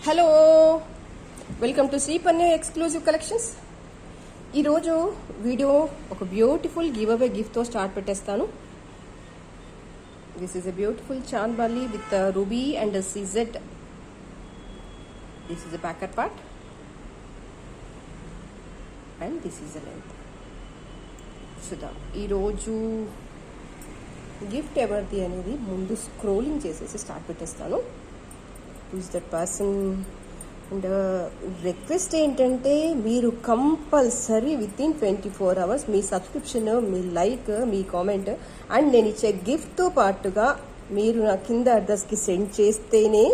Hello, welcome to Shri పన్ను exclusive collections. ఈరోజు video ఒక బ్యూటిఫుల్ గివ్ అవే గిఫ్ట్తో స్టార్ట్ పెట్టేస్తాను. This is a beautiful Chand Bali with ruby and CZ. This is a backer part and this is a length. చూద్దాం ఈరోజు gift ఎవరిది అనేది ముందు scrolling చేసేసి స్టార్ట్ పెట్టేస్తాను. Is that person. And request ఏంటంటే మీరు compulsory with in 24 hours me subscription, me like, me comment and నేను ఇచ్చే గిఫ్ట్తో పాటుగా మీరు నా కింద అడ్రస్కి సెండ్ చేస్తేనే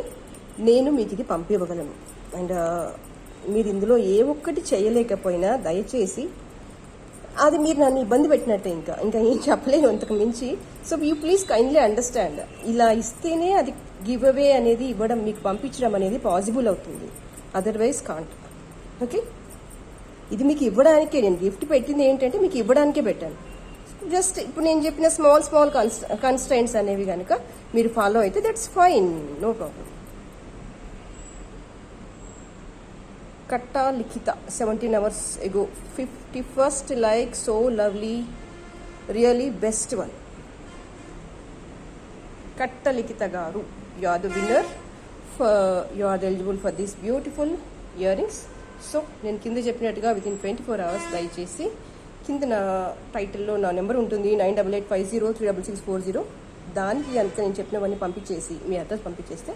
నేను మీకు ఇది పంపివ్వగలను. అండ్ మీరు ఇందులో ఏ ఒక్కటి చేయలేకపోయినా దయచేసి అది మీరు నన్ను ఇబ్బంది పెట్టినట్టే. ఇంకా ఏం చెప్పలేను అంతకు మించి. So you please kindly understand. ఇలా ఇస్తేనే అది గివ్ అవే అనేది ఇవ్వడం, మీకు పంపించడం అనేది పాసిబుల్ అవుతుంది. Otherwise can't. ఓకే, ఇది మీకు ఇవ్వడానికే నేను గిఫ్ట్ పెట్టింది. ఏంటంటే మీకు ఇవ్వడానికే పెట్టాను. జస్ట్ ఇప్పుడు నేను చెప్పిన స్మాల్ కన్స్ట్రైంట్స్ అనేవి కనుక మీరు ఫాలో అయితే that's fine, no problem. Katta Likita, 17 hours ago, 51st like, so lovely, really best one. Katta Likita garu, you are the winner. You are eligible for these beautiful earrings. So నేను కింద చెప్పినట్టుగా with in 24 hours దయచేసి కింద నా టైటిల్లో నా number ఉంటుంది 9885036640. దానికి కనుక నేను చెప్పినవన్నీ పంపించేసి మీ అడ్రస్ పంపించేస్తే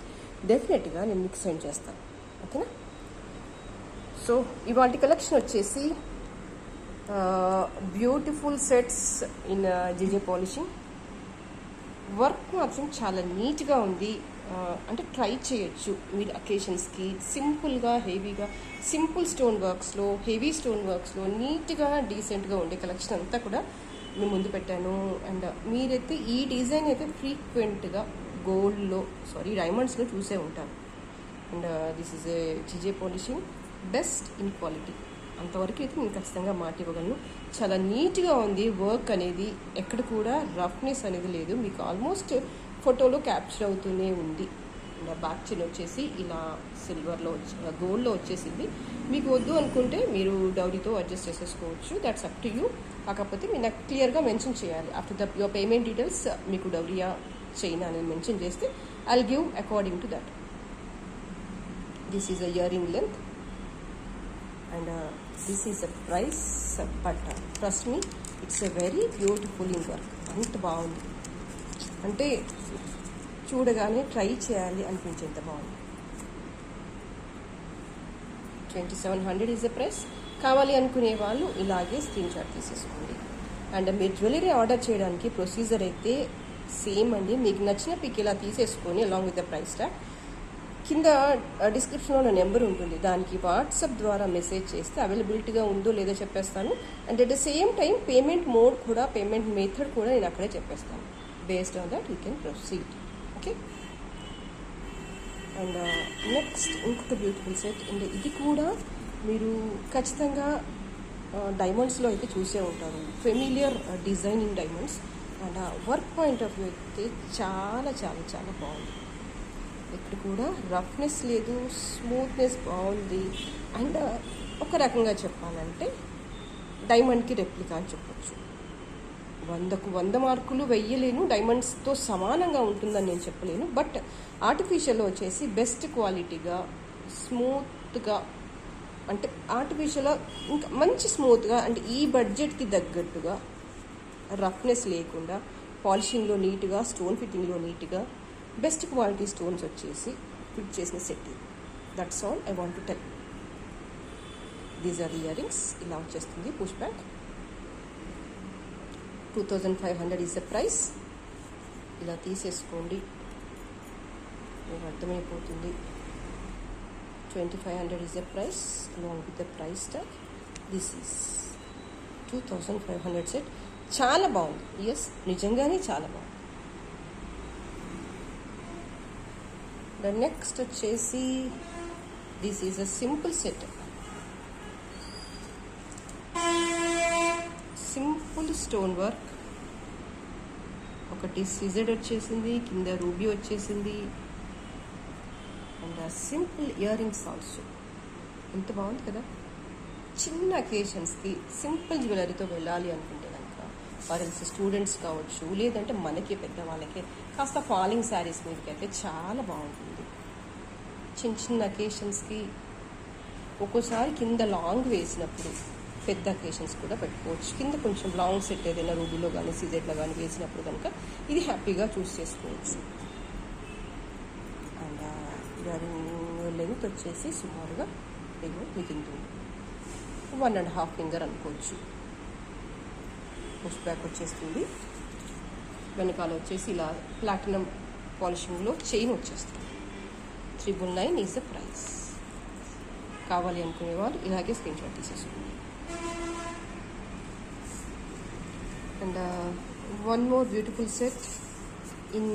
డెఫినెట్గా నేను మీకు సెండ్ చేస్తాను. ఓకేనా? సో ఇవాళ కలెక్షన్ వచ్చేసి beautiful sets in GJ polishing. Work మాత్రం చాలా నీట్గా ఉంది. అంటే ట్రై చేయొచ్చు మీరు అకేషన్స్కి. సింపుల్గా, హెవీగా, సింపుల్ స్టోన్ వర్క్స్లో, హెవీ స్టోన్ వర్క్స్లో నీట్గా డీసెంట్గా ఉండే కలెక్షన్ అంతా కూడా మేము ముందు పెట్టాను. అండ్ మీరైతే ఈ డిజైన్ అయితే ఫ్రీక్వెంట్గా డైమండ్స్లో చూసే ఉంటారు. And this is a GJ polishing, best in quality. అంతవరకు అయితే నేను ఖచ్చితంగా మాట ఇవ్వగలను. చాలా నీట్గా ఉంది వర్క్ అనేది. ఎక్కడ కూడా రఫ్నెస్ అనేది లేదు. మీకు ఆల్మోస్ట్ ఫోటోలో క్యాప్చర్ అవుతూనే ఉంది. బ్యాక్ చైన్ వచ్చేసి ఇలా సిల్వర్లో గోల్డ్లో వచ్చేసింది. మీకు వద్దు అనుకుంటే మీరు డౌరీతో అడ్జస్ట్ చేసేసుకోవచ్చు. That's up to you. కాకపోతే మీరు నాకు క్లియర్గా మెన్షన్ చేయాలి. After the your payment details మీకు డౌరియా చైన్ అనేది మెన్షన్ చేస్తే I will give according to that. This is a earring length and this is a price, but trust me, it's a very beautiful in work. అంత బాగుంది అంటే చూడగానే try చేయాలి అనిపించేంత బాగుంది. 2700 ఈజ్ ద ప్రైస్. కావాలి అనుకునే వాళ్ళు ఇలాగే స్క్రీన్ షాట్ తీసేసుకోండి. అండ్ మీరు జ్యువెలరీ ఆర్డర్ చేయడానికి ప్రొసీజర్ అయితే సేమ్ అండి. మీకు నచ్చిన పిక్ ఇలా తీసేసుకొని along with the price tag కింద డిస్క్రిప్షన్లో నా నెంబర్ ఉంటుంది. దానికి వాట్సాప్ ద్వారా మెసేజ్ చేస్తే అవైలబిలిటీగా ఉందో లేదో చెప్పేస్తాను. And at the same time payment mode కూడా, పేమెంట్ మెథడ్ కూడా నేను అక్కడే చెప్పేస్తాను. Based on that you can proceed. Okay. And next ఇంకొక బ్యూటిఫుల్ సెట్. అండ్ ఇది కూడా మీరు ఖచ్చితంగా డైమండ్స్లో అయితే చూసే ఉంటారు. Familiar designing diamonds. And work point of view అయితే చాలా చాలా చాలా బాగుంది. ఇక్కడ కూడా రఫ్నెస్ లేదు, స్మూత్నెస్ బాగుంది. అండ్ ఒక రకంగా చెప్పాలంటే డైమండ్కి రెప్లికా అని చెప్పొచ్చు. 100కు 100 మార్కులు వెయ్యలేను, డైమండ్స్తో సమానంగా ఉంటుందని నేను చెప్పలేను. బట్ ఆర్టిఫిషియల్లో వచ్చేసి బెస్ట్ క్వాలిటీగా, స్మూత్గా, అంటే ఆర్టిఫిషియల్ ఇంకా మంచి స్మూత్గా, అంటే ఈ బడ్జెట్కి తగ్గట్టుగా, రఫ్నెస్ లేకుండా, పాలిషింగ్లో నీట్గా, స్టోన్ ఫిట్టింగ్లో నీట్గా, బెస్ట్ క్వాలిటీ స్టోన్స్ వచ్చేసి ఫిట్ చేసిన set. That's all I want to tell. These are the earrings. ఇలా వచ్చేస్తుంది push back. 2500 is the price. ఇలా తీసేసుకోండి, మీకు అర్థమైపోతుంది. 2500 is the price along with the price tag. This is 2500 set. చాలా బాగుంది. ఎస్, నిజంగానే చాలా బాగుంది. నెక్స్ట్ వచ్చేసి this is a simple set. Simple stone work. ఒకటి సిజెడ్ వచ్చేసింది, కింద రూబీ వచ్చేసింది. And simple ear rings also. ఎంత బాగుంది కదా. చిన్న అకేషన్స్కి సింపుల్ జ్యువెలరీతో వెళ్ళాలి అనుకుంటే కనుక వారెల్స్ స్టూడెంట్స్ కావచ్చు, లేదంటే మనకి పెద్దవాళ్ళకి కాస్త ఫాలింగ్ శారీస్ మీదకి అయితే చాలా బాగుంటుంది. చిన్న చిన్న అకేషన్స్కి ఒక్కోసారి కింద లాంగ్ వేసినప్పుడు పెద్ద అకేషన్స్ కూడా పెట్టుకోవచ్చు. కింద కొంచెం లాంగ్ సెట్ ఏదైనా రూబీలో కానీ సిజెట్లో కానీ వేసినప్పుడు కనుక ఇది హ్యాపీగా చూస్ చేసుకోవచ్చు. అండ్ ఇయర్ లెంత్ వచ్చేసి సుమారుగా మీకు 1.5 ఫింగర్ అనుకోవచ్చు. పుష్ బ్యాక్ వచ్చేస్తుంది. వెనకాల వచ్చేసి ఇలా ప్లాటినం పాలిషింగ్లో చైన్ వచ్చేస్తుంది. 999 ఈజ్ ద ప్రైస్. కావాలి అనుకునే వాళ్ళు ఇలాగే స్క్రీన్ షాట్ తీసేసుకోండి. And one more beautiful set in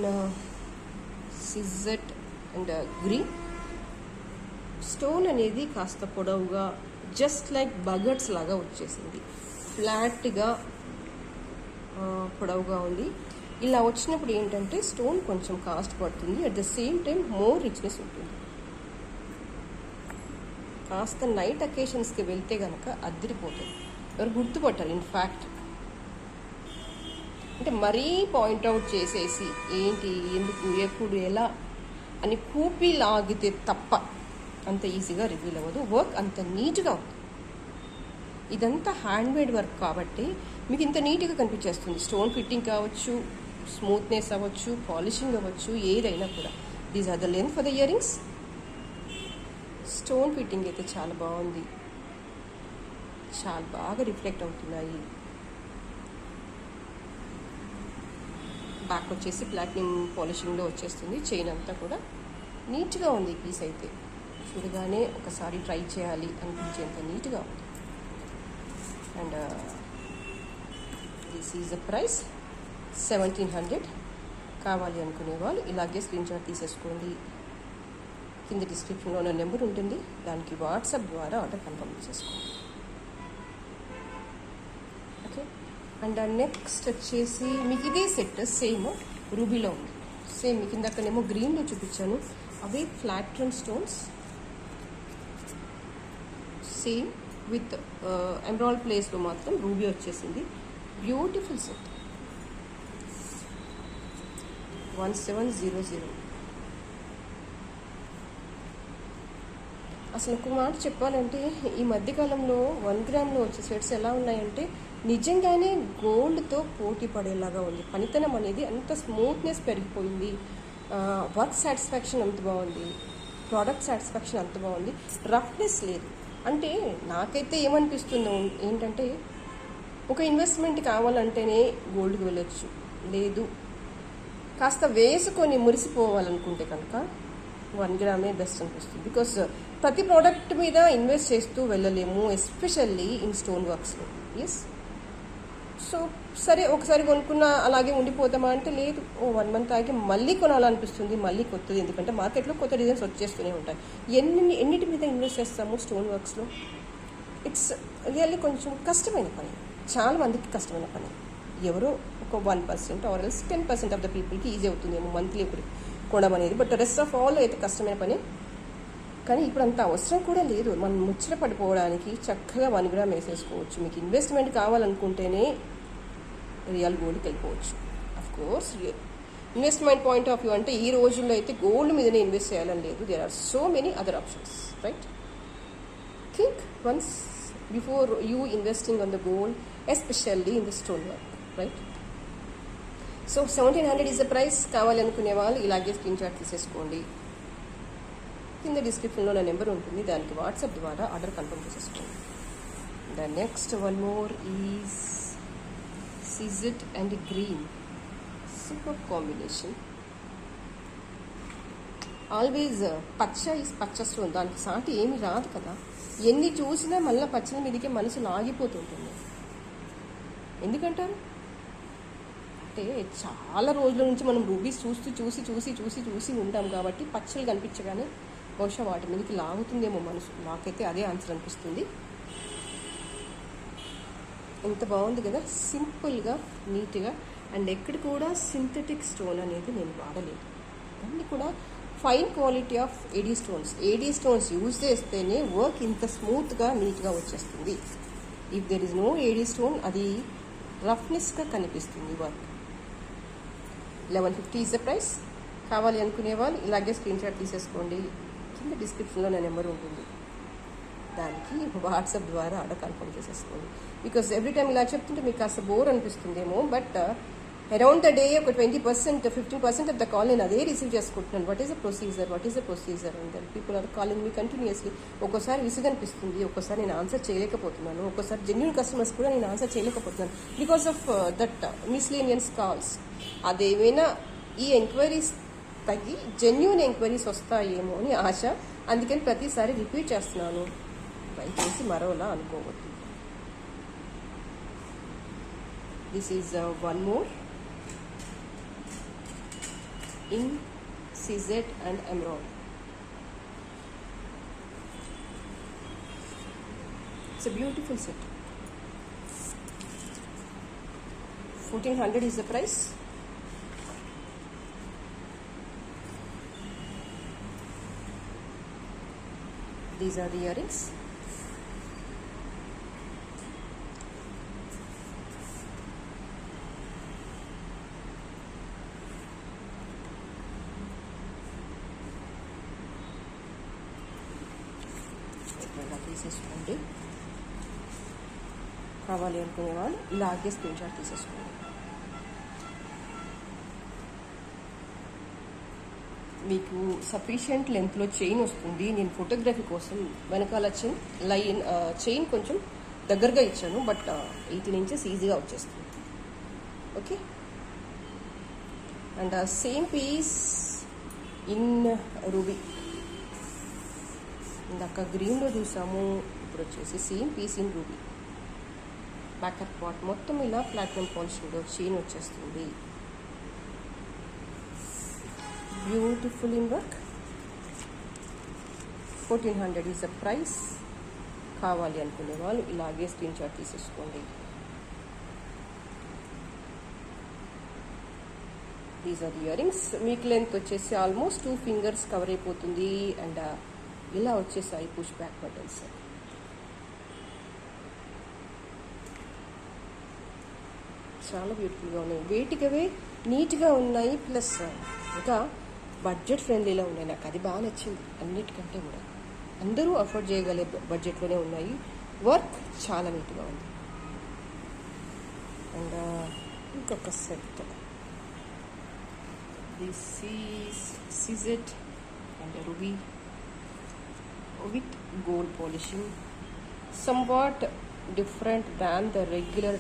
సిజెట్ and green. Stone అనేది కాస్త పొడవుగా జస్ట్ లైక్ బగట్స్ లాగా వచ్చేసింది. ఫ్లాట్గా పొడవుగా ఉంది. ఇలా వచ్చినప్పుడు ఏంటంటే స్టోన్ కొంచెం కాస్ట్ పడుతుంది, at the same time more richness ఉంటుంది. కాస్త నైట్ అకేషన్స్కి వెళ్తే కనుక అద్దరిపోతుంది, ఎవరు గుర్తుపట్టారు. ఇన్ఫ్యాక్ట్ అంటే మరీ పాయింట్అవుట్ చేసేసి ఏంటి ఎందుకు ఎప్పుడు ఎలా అని కూపి లాగితే తప్ప అంత ఈజీగా రివీల్ అవ్వదు. వర్క్ అంత నీట్గా ఉంది. ఇదంతా హ్యాండ్మేడ్ వర్క్ కాబట్టి మీకు ఇంత నీట్గా కనిపించేస్తుంది. స్టోన్ ఫిట్టింగ్ కావచ్చు, స్మూత్నెస్ అవ్వచ్చు, పాలిషింగ్ అవ్వచ్చు, ఏదైనా కూడా. These are the length for the ear rings. Stone fitting అయితే చాలా బాగుంది, చాలా బాగా రిఫ్లెక్ట్ అవుతున్నాయి. బ్యాక్ వచ్చేసి ప్లాటినం పాలిషింగ్లో వచ్చేస్తుంది. చైన్ అంతా కూడా నీట్గా ఉంది. ఈ పీస్ అయితే చూడగానే ఒకసారి ట్రై చేయాలి అనిపించేంత నీట్గా ఉంది. And this is the price 1700. కావాలి అనుకునే వాళ్ళు ఇలాగే స్క్రీన్ షాట్ తీసేసుకోండి. కింద డిస్క్రిప్షన్లో ఉన్న నెంబర్ ఉంటుంది, దానికి వాట్సాప్ ద్వారా ఆర్డర్ కన్ఫర్మ్ చేసేసుకోండి. ఓకే. అండ్ నెక్స్ట్ వచ్చేసి మీకు ఇదే సెట్ సేమ్ రూబీలో ఉంది. సేమ్ మీకు ఇందాకనేమో గ్రీన్లో చూపించాను, అవే ఫ్లాట్రన్ స్టోన్స్ సేమ్ విత్ ఎమరాల్డ్ ప్లేస్లో మాత్రం రూబీ వచ్చేసింది. Beautiful set 1700. అసలు ఒక మాట చెప్పాలంటే ఈ మధ్యకాలంలో 1 గ్రామ్లో వచ్చే సెట్స్ ఎలా ఉన్నాయంటే నిజంగానే గోల్డ్తో పోటీ పడేలాగా ఉంది. పనితనం అనేది అంత స్మూత్నెస్ పెరిగిపోయింది. వర్క్ సాటిస్ఫాక్షన్ అంత బాగుంది, ప్రోడక్ట్ సాటిస్ఫాక్షన్ అంత బాగుంది, రఫ్నెస్ లేదు. అంటే నాకైతే ఏమనిపిస్తుందో ఏంటంటే ఒక ఇన్వెస్ట్మెంట్ కావాలంటేనే గోల్డ్కి వెళ్ళొచ్చు, లేదు కాస్త వేసుకొని మురిసిపోవాలనుకుంటే కనుక 1 గ్రామే బెస్ట్ అనిపిస్తుంది. బికాస్ ప్రతి ప్రోడక్ట్ మీద ఇన్వెస్ట్ చేస్తూ వెళ్ళలేము, ఎస్పెషల్లీ ఇన్ స్టోన్ వర్క్స్లో. ఎస్, సో సరే ఒకసారి కొనుక్కున్న అలాగే ఉండిపోతామా అంటే లేదు. 1 మంత్ ఆగి మళ్ళీ కొనాలనిపిస్తుంది, మళ్ళీ కొత్తది. ఎందుకంటే మార్కెట్లో కొత్త డిజైన్స్ వచ్చేస్తూనే ఉంటాయి. ఎన్నిటి మీద ఇన్వెస్ట్ చేస్తాము స్టోన్ వర్క్స్లో? ఇట్స్ రియల్లీ కొంచెం కష్టమైన పని, చాలా మందికి కష్టమైన పని. ఎవరో ఒక 1% ఆర్ ఎల్స్ 10% ఆఫ్ ద పీపుల్కి ఈజీ అవుతుందేమో మంత్లీ ఇప్పుడు కొనడం అనేది. బట్ రెస్ట్ ఆఫ్ ఆల్ అయితే కష్టమైన పని. కానీ ఇప్పుడు అంత అవసరం కూడా లేదు. మనం ముచ్చట పడిపోవడానికి చక్కగా 1 గ్రామ్ వేసేసుకోవచ్చు. మీకు ఇన్వెస్ట్మెంట్ కావాలనుకుంటేనే రియల్ గోల్డ్కి వెళ్ళిపోవచ్చు. Of course investment point of view అంటే ఈ రోజుల్లో అయితే గోల్డ్ మీదనే ఇన్వెస్ట్ చేయాలని లేదు. There are so many other options, right? Think once before you investing on the gold, especially in the stone work, right? So 1700 is the price. కావాలి అనుకునే వాళ్ళు ఇలాగే స్క్రీన్ షాట్ తీసేసుకోండి. కింద డిస్క్రిప్షన్లో నా నెంబర్ ఉంటుంది, దానికి వాట్సాప్ ద్వారా ఆర్డర్ కన్ఫర్మ్ చేసేసుకోండి. The next one more is సిజెట్ and green. Super combination. Always పచ్చ ఈజ్ పచ్చ స్టోన్, దానికి సాటి ఏమి రాదు కదా. ఎన్ని చూసినా మళ్ళీ పచ్చల మీదకే మనసు లాగిపోతుంటుంది. ఎందుకంటారు అంటే చాలా రోజుల నుంచి మనం రూబీస్ చూసి ఉంటాం కాబట్టి పచ్చలు కనిపించగానే బహుశా వాటి మీదకి లాగుతుందేమో మనసు. నాకైతే అదే ఆన్సర్ అనిపిస్తుంది. ఎంత బాగుంది కదా, సింపుల్గా నీట్గా. అండ్ ఎక్కడ కూడా సింథటిక్ స్టోన్ అనేది నేను వాడలేదు. అన్నీ కూడా fine quality of AD stones use చేస్తేనే వర్క్ ఇంత స్మూత్గా నీట్గా వచ్చేస్తుంది. If there is no AD stone అది రఫ్నెస్గా కనిపిస్తుంది వర్క్. 1150 is the price. కావాలి అనుకునే వాళ్ళు ఇలాగే స్క్రీన్ షాట్ తీసేసుకోండి. కింద డిస్క్రిప్షన్లో నా నెంబర్ ఉంటుంది, దానికి వాట్సాప్ ద్వారా ఆర్డర్ కన్ఫర్మ్ చేసేసుకోండి. బికాస్ ఎవ్రీ టైం ఇలా చెప్తుంటే మీకు కాస్త బోర్ అనిపిస్తుందేమో, బట్ అరౌండ్ ద డే ఒక 20% 15% ఆఫ్ ద కాల్ నేను అదే రిసీవ్ చేసుకుంటున్నాను. What is the procedure and then people are calling me continuously. ఒక్కోసారి విసుగనిపిస్తుంది, ఒక్కోసారి నేను ఆన్సర్ చేయలేకపోతున్నాను, ఒక్కోసారి జెన్యూన్ కస్టమర్స్ కూడా నేను ఆన్సర్ చేయలేకపోతున్నాను బికాస్ ఆఫ్ దట్ మిస్లీనియన్స్ కాల్స్. అదేమైనా ఈ ఎంక్వైరీస్ తగ్గి జెన్యూన్ ఎంక్వైరీస్ వస్తాయేమో అని ఆశ. అందుకని ప్రతిసారి రిపీట్ చేస్తున్నాను, దయచేసి మరోలా అనుకోవద్దు. This is one more in CZ and emerald. It's a beautiful set. 1400 is the price. These are the earrings. తీసేసుకోండి. కావాలి అనుకునే వాళ్ళు ఇలాగే స్క్రీన్ షాట్ తీసేసుకోండి. మీకు సఫిషియంట్ లెంత్లో చైన్ వస్తుంది. నేను ఫోటోగ్రఫీ కోసం వెనకాల చైన్ కొంచెం దగ్గరగా ఇచ్చాను, బట్ 18 inches ఈజీగా వచ్చేస్తుంది. Okay, and same piece in ruby. ఇందాక గ్రీన్లో చూసాము, ఇప్పుడు వచ్చేసి same piece in ruby. Backup part మొత్తం ఇలా ప్లాటినం పాలిషింగ్లో చైన్ వచ్చేస్తుంది. Beautiful in work. 1400 is the price. కావాలి అనుకునే వాళ్ళు ఇలాగే స్క్రీన్ షాట్ తీసేసుకోండి. These are the ear rings. మీకు లెంత్ వచ్చేసి ఆల్మోస్ట్ 2 fingers కవర్ అయిపోతుంది. అండ్ ఇలా వచ్చేసాయి పుష్ బ్యాక్ బటన్స్. చాలా బ్యూటిఫుల్గా ఉన్నాయి, వెయిట్గావే నీట్గా ఉన్నాయి, ప్లస్ ఇంకా బడ్జెట్ ఫ్రెండ్లీలో ఉన్నాయి. నాకు అది బాగా నచ్చింది అన్నిటికంటే కూడా. అందరూ అఫోర్డ్ చేయగలే బడ్జెట్లోనే ఉన్నాయి. వర్క్ చాలా నీట్గా ఉంది. అండ్ ఇంకొక set, this is CZ and ruby with gold polishing. Somewhat different than the regular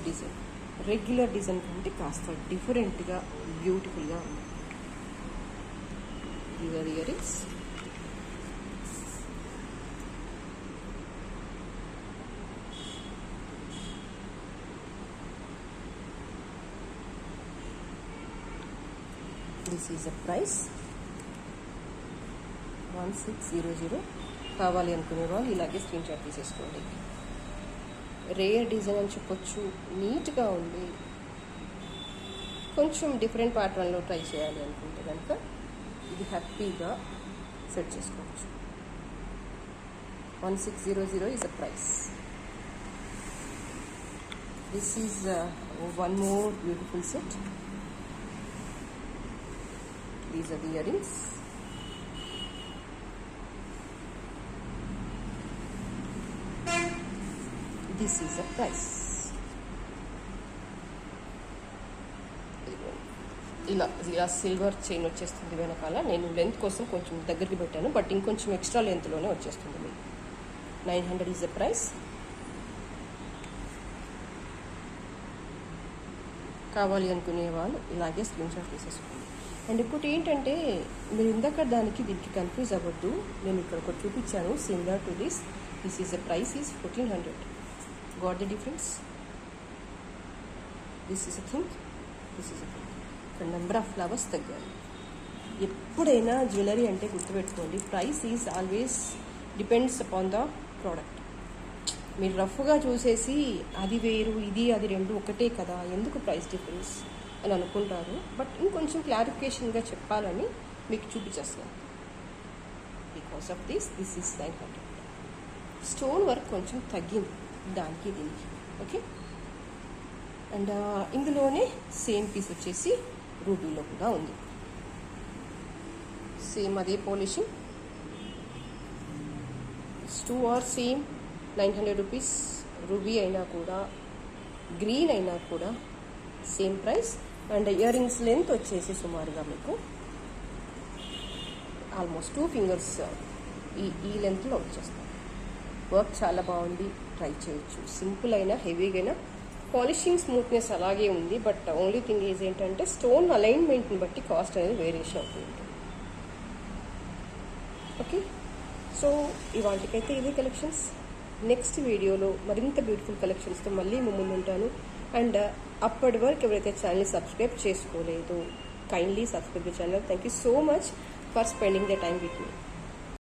design కంటే కాస్త డిఫరెంట్గా బ్యూటిఫుల్గా ఉంది. These are the earrings. This is the price. 1600. కావాలి అనుకునే వాళ్ళు ఇలాగే స్క్రీన్ షాట్ తీసేసుకోండి. రేర్ డిజైన్ అని చెప్పొచ్చు, నీట్గా ఉంది. కొంచెం డిఫరెంట్ ప్యాటర్న్లో ట్రై చేయాలి అనుకుంటే కనుక ఇది హ్యాపీగా సెట్ చేసుకోవచ్చు. 1600 is the price. This is one more beautiful set. These are the earrings. This is the price. ఇలా సిల్వర్ చైన్ వచ్చేస్తుంది వెనకాల. నేను లెంత్ కోసం కొంచెం దగ్గరికి పెట్టాను, బట్ ఇంకొంచెం ఎక్స్ట్రా లెంత్లోనే వచ్చేస్తుంది మీకు. 900 ఈజ్ ద ప్రైస్. కావాలి అనుకునే వాళ్ళు ఇలాగే స్క్రీన్ షాట్ తీసేసుకోండి. అండ్ ఇప్పుడు ఏంటంటే మీరు ఇందాక దీనికి కన్ఫ్యూజ్ అవ్వద్దు. నేను ఇక్కడ ఒకటి చూపించాను similar to this. This is the price is 1400. Got the difference? This is a thing, this is a thing. ఇక్కడ నెంబర్ ఆఫ్ ఫ్లవర్స్ తగ్గాలి. ఎప్పుడైనా జ్యువెలరీ అంటే గుర్తుపెట్టుకోండి, price is always depends upon the product. మీరు రఫ్గా చూసేసి అది వేరు ఇది అది రెండు ఒకటే కదా, ఎందుకు ప్రైస్ డిఫరెన్స్ అని అనుకుంటారు. బట్ ఇంకొంచెం క్లారిఫికేషన్గా చెప్పాలని మీకు చూపించేస్తున్నాను. Because of this is 900. Stone work కొంచెం తగ్గింది దానికి దీనికి. ఓకే, అండ్ ఇందులోనే సేమ్ పీస్ వచ్చేసి రూబీలో కూడా ఉంది. సేమ్ అదే polishing, 2 or same 900 rupees. Ruby అయినా కూడా గ్రీన్ అయినా కూడా same price. And earrings length వచ్చేసి సుమారుగా మీకు ఆల్మోస్ట్ 2 ఫింగర్స్ ఈ లెంత్లో వచ్చేస్తాయి. వర్క్ చాలా బాగుంది, ట్రై చేయొచ్చు. సింపుల్ అయినా హెవీగా అయినా పాలిషింగ్ స్మూత్నెస్ అలాగే ఉంది. బట్ ఓన్లీ థింగ్ ఈజ్ ఏంటంటే స్టోన్ అలైన్మెంట్ని బట్టి కాస్ట్ అనేది వేరియేషన్ అవుతుంది. ఓకే, సో ఇవాళకైతే ఇదే కలెక్షన్స్. నెక్స్ట్ వీడియోలో మరింత బ్యూటిఫుల్ కలెక్షన్స్తో మళ్ళీ ముందు ఉంటాను. అండ్ అప్పటి వరకు ఎవరైతే ఛానల్ని సబ్స్క్రైబ్ చేసుకోలేదో kindly subscribe the channel. Thank you so much for spending the time with me.